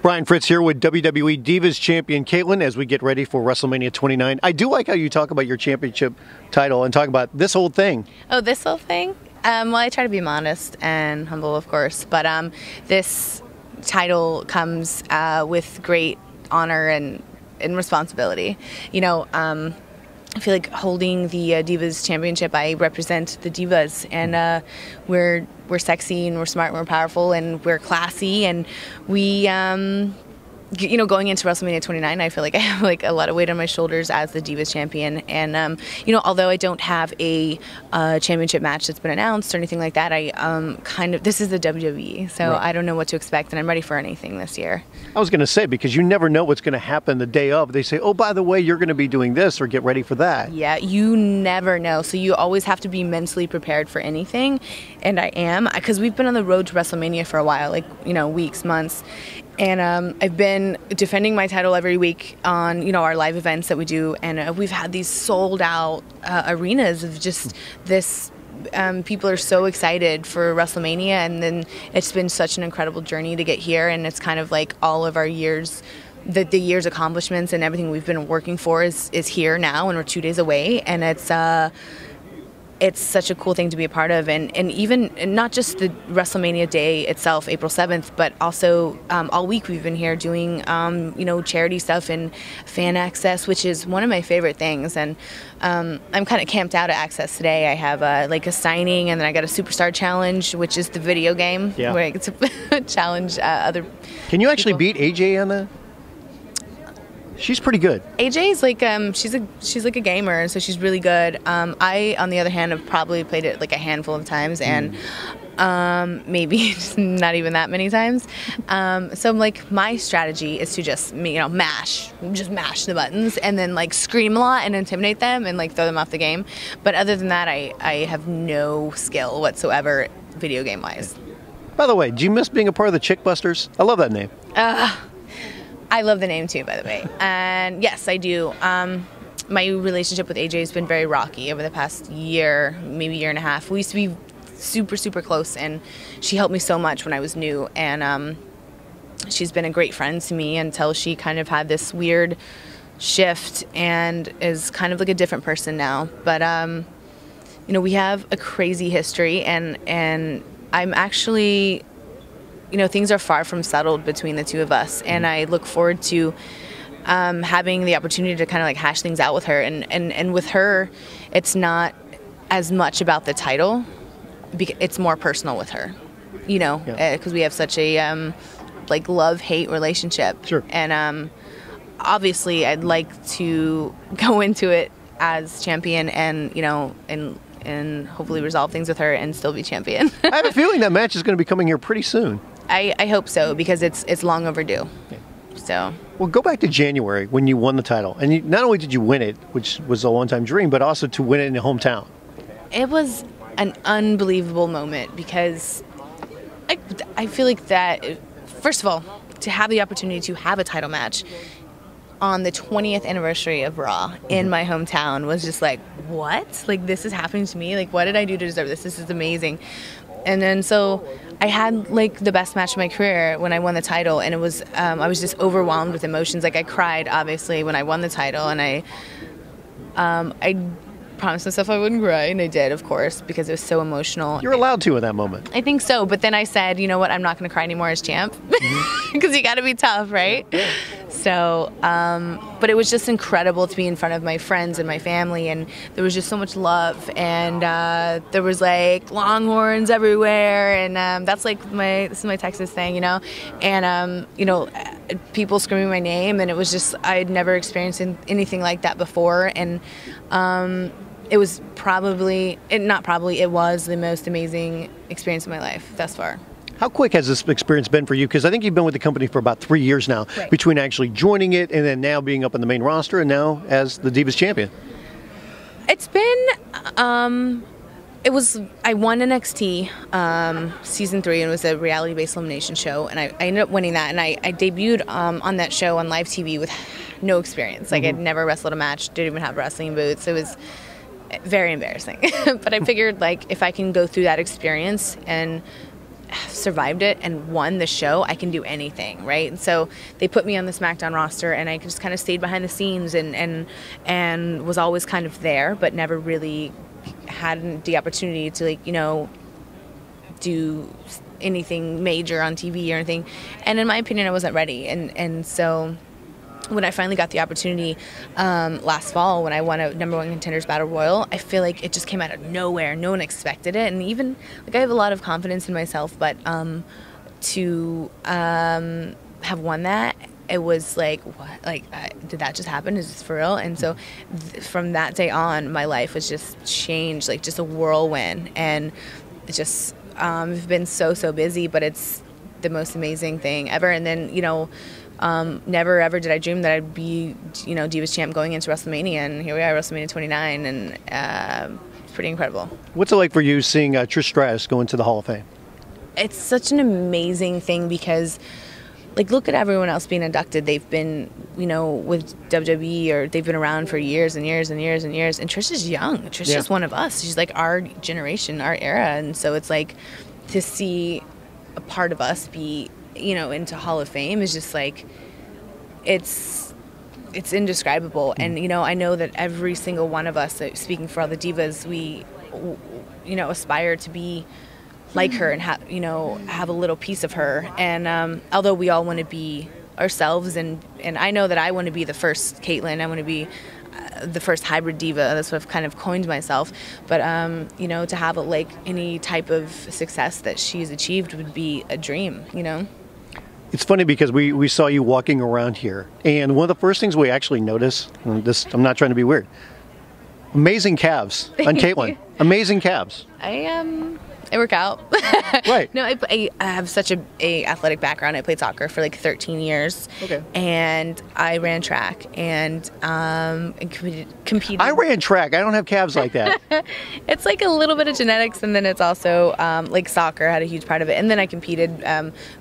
Brian Fritz here with WWE Divas Champion Kaitlyn as we get ready for WrestleMania 29. I do like how you talk about your championship title and talk about this whole thing. Oh, this whole thing? Well, I try to be modest and humble, of course, but this title comes with great honor and responsibility. You know, I feel like holding the Divas Championship, I represent the divas, and we're sexy and we're smart and we're powerful and we're classy, and we you know, going into WrestleMania 29, I feel like I have like a lot of weight on my shoulders as the Divas Champion, and you know, although I don't have a championship match that's been announced or anything like that, I kind of, this is the WWE, so right. I don't know what to expect, and I'm ready for anything this year. I was going to say, because you never know what's going to happen the day of. They say, oh, by the way, you're going to be doing this, or get ready for that. Yeah, you never know, so you always have to be mentally prepared for anything, and I am, because we've been on the road to WrestleMania for a while, like, you know, weeks, months. And I've been defending my title every week on, you know, our live events that we do, and we've had these sold out arenas of just this. People are so excited for WrestleMania, and then it's been such an incredible journey to get here, and it's kind of like all of our years, the year's accomplishments and everything we've been working for is here now, and we're 2 days away, and it's such a cool thing to be a part of, and even not just the WrestleMania day itself, April 7th, but also all week we've been here doing you know, charity stuff and fan access, which is one of my favorite things. And I'm kind of camped out at Access today. I have like a signing, and then I got a Superstar Challenge, which is the video game where I get to challenge other. Can you actually beat AJ on that? She's pretty good. AJ's like she's like a gamer, so she's really good. I, on the other hand, have probably played it like a handful of times, and maybe not even that many times. So like my strategy is to just, you know, mash the buttons, and then like scream a lot and intimidate them and like throw them off the game. But other than that, I have no skill whatsoever video game wise. By the way, do you miss being a part of the Chick Busters? I love that name. I love the name too, by the way. And yes, I do. My relationship with AJ has been very rocky over the past year, maybe year and a half. We used to be super, super close, and she helped me so much when I was new. And she's been a great friend to me until she kind of had this weird shift and is kind of like a different person now. But, you know, we have a crazy history, and I'm actually, you know, things are far from settled between the two of us, and I look forward to having the opportunity to kind of like hash things out with her, and with her, it's not as much about the title, it's more personal with her, you know, because we have such a like love-hate relationship. Sure. And obviously I'd like to go into it as champion, and, you know, and hopefully resolve things with her and still be champion. I have a feeling that match is going to be coming here pretty soon. I hope so, because it's long overdue. Okay. So. Well, go back to January when you won the title, and not only did you win it, which was a one-time dream, but also to win it in your hometown. It was an unbelievable moment, because I feel like that, first of all, to have the opportunity to have a title match on the 20th anniversary of Raw in my hometown was just like, what? Like, this is happening to me? Like, what did I do to deserve this? This is amazing. And then so I had like the best match of my career when I won the title, and it was I was just overwhelmed with emotions. Like, I cried obviously when I won the title, and I promised myself I wouldn't cry, and I did, of course, because it was so emotional. You're allowed to in that moment. I think so, but then I said, you know what, I'm not going to cry anymore as champ, because you got to be tough, right? Yeah. So, but it was just incredible to be in front of my friends and my family, and there was just so much love, and there was like Longhorns everywhere, and that's like this is my Texas thing, you know, and you know, people screaming my name, and it was just, I had never experienced anything like that before, and it was it was the most amazing experience of my life thus far. How quick has this experience been for you? Because I think you've been with the company for about 3 years now, right, between actually joining it and then now being up in the main roster and now as the Divas Champion. It's been, I won NXT season 3, and it was a reality-based elimination show, and I ended up winning that, and I debuted on that show on live TV with no experience. Like, I'd never wrestled a match, didn't even have wrestling boots. It was very embarrassing. But I figured, like, if I can go through that experience and survived it and won the show, I can do anything, right? And so they put me on the SmackDown roster, and I just kind of stayed behind the scenes and was always kind of there, but never really had the opportunity to, like, you know, do anything major on TV or anything. And in my opinion, I wasn't ready. And so when I finally got the opportunity last fall, when I won a #1 Contenders Battle Royal, I feel like it just came out of nowhere. No one expected it. And even, like, I have a lot of confidence in myself, but to have won that, it was like, what? Like, did that just happen? Is this for real? And so from that day on, my life was just changed, like just a whirlwind. And it just, I've been so busy, but it's the most amazing thing ever. And then, you know, never ever did I dream that I'd be, you know, Divas Champ going into WrestleMania, and here we are, WrestleMania 29, and it's pretty incredible. What's it like for you seeing Trish Stratus go into the Hall of Fame? It's such an amazing thing because, like, look at everyone else being inducted. They've been, you know, with WWE, or they've been around for years and years and years and years. And Trish is young. Trish is one of us. She's like our generation, our era. And so it's like, to see a part of us be, you know, into Hall of Fame is just like, it's indescribable. And, you know, I know that every single one of us, speaking for all the divas, we, you know, aspire to be like her and have a little piece of her. And although we all want to be ourselves, and I know that I want to be the first Kaitlyn, I want to be the first hybrid diva. That's what I've kind of coined myself. But you know, to have like any type of success that she's achieved would be a dream, you know. It's funny because we saw you walking around here, and one of the first things we actually noticed, and this, I'm not trying to be weird, amazing calves on Kaitlyn. Amazing calves. I work out. Right. No, I have such a athletic background. I played soccer for like 13 years. Okay. And I ran track and competed. I ran track. I don't have calves like that. It's like a little bit of genetics, and then it's also like soccer had a huge part of it. And then I competed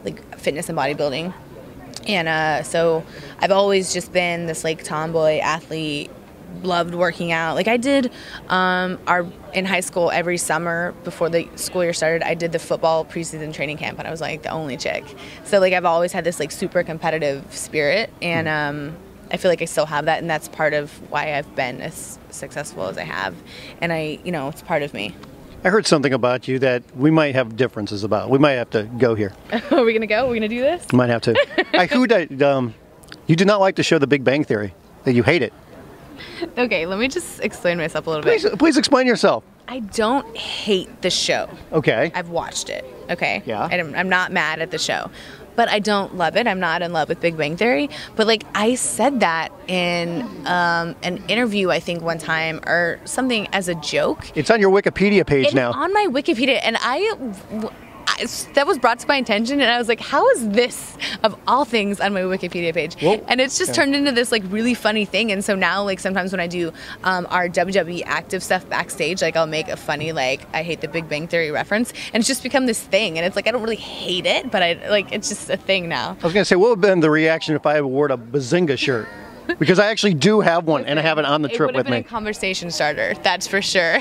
like fitness and bodybuilding. And so I've always just been this like tomboy athlete. Loved working out. Like I did in high school every summer before the school year started, I did the football preseason training camp, and I was like the only chick. So like I've always had this like super competitive spirit, and I feel like I still have that, and that's part of why I've been as successful as I have. And you know, it's part of me. I heard something about you that we might have differences about. We might have to go here. Are we gonna go? Are we gonna do this? We might have to. I heard that you do not like the show The Big Bang Theory. That you hate it. Okay, let me just explain myself a little bit. Please explain yourself. I don't hate the show. Okay. I've watched it. Okay. Yeah. I'm not mad at the show, but I don't love it. I'm not in love with Big Bang Theory. But like I said that in an interview, I think one time or something as a joke. It's on your Wikipedia page now. It's on my Wikipedia, and that was brought to my attention, and I was like, how is this of all things on my Wikipedia page? Whoa. And it's just turned into this like really funny thing. And so now, like, sometimes when I do our WWE active stuff backstage, like I'll make a funny like I hate the Big Bang Theory reference, and it's just become this thing. And it's like I don't really hate it, but it's just a thing now. I was gonna say, what would have been the reaction if I wore a Bazinga shirt? Because I actually do have one, and I have it on the trip with me. It would have been a conversation starter, that's for sure.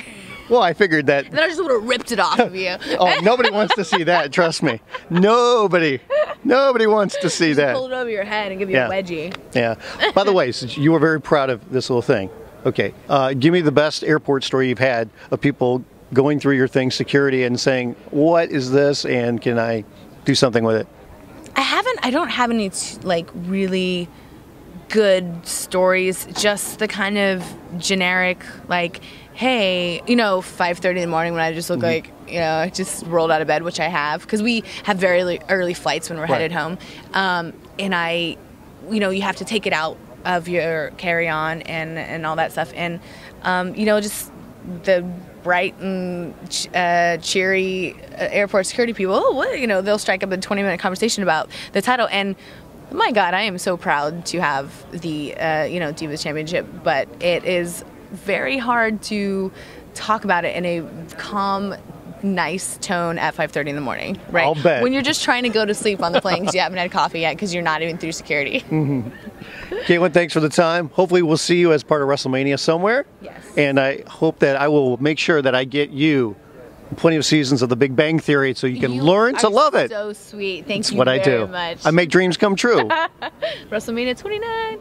Well, I figured that. And then I just would have ripped it off of you. Oh, nobody wants to see that. Trust me. Nobody wants to see that. Pull it over your head and give you a wedgie. Yeah. By the way, since you were very proud of this little thing. Okay. Give me the best airport story you've had of people going through your thing, security, and saying, "What is this? And can I do something with it?" I don't have any like really good stories. Just the kind of generic like, hey, you know, 5:30 in the morning when I just look like, you know, I just rolled out of bed, which I have, because we have very early flights when we're headed home. And you know, you have to take it out of your carry-on and all that stuff. And, you know, just the bright and cheery airport security people, oh, what? You know, they'll strike up a 20-minute conversation about the title. And my God, I am so proud to have the, you know, Divas Championship, but it is very hard to talk about it in a calm, nice tone at 5:30 in the morning, right? I'll bet. When you're just trying to go to sleep on the plane because you haven't had coffee yet because you're not even through security. Kaitlyn, thanks for the time. Hopefully we'll see you as part of WrestleMania somewhere. Yes. And I hope that I will make sure that I get you plenty of seasons of The Big Bang Theory, so you can learn to love it. So sweet. Thank That's you what I very do. much. I make dreams come true. WrestleMania 29.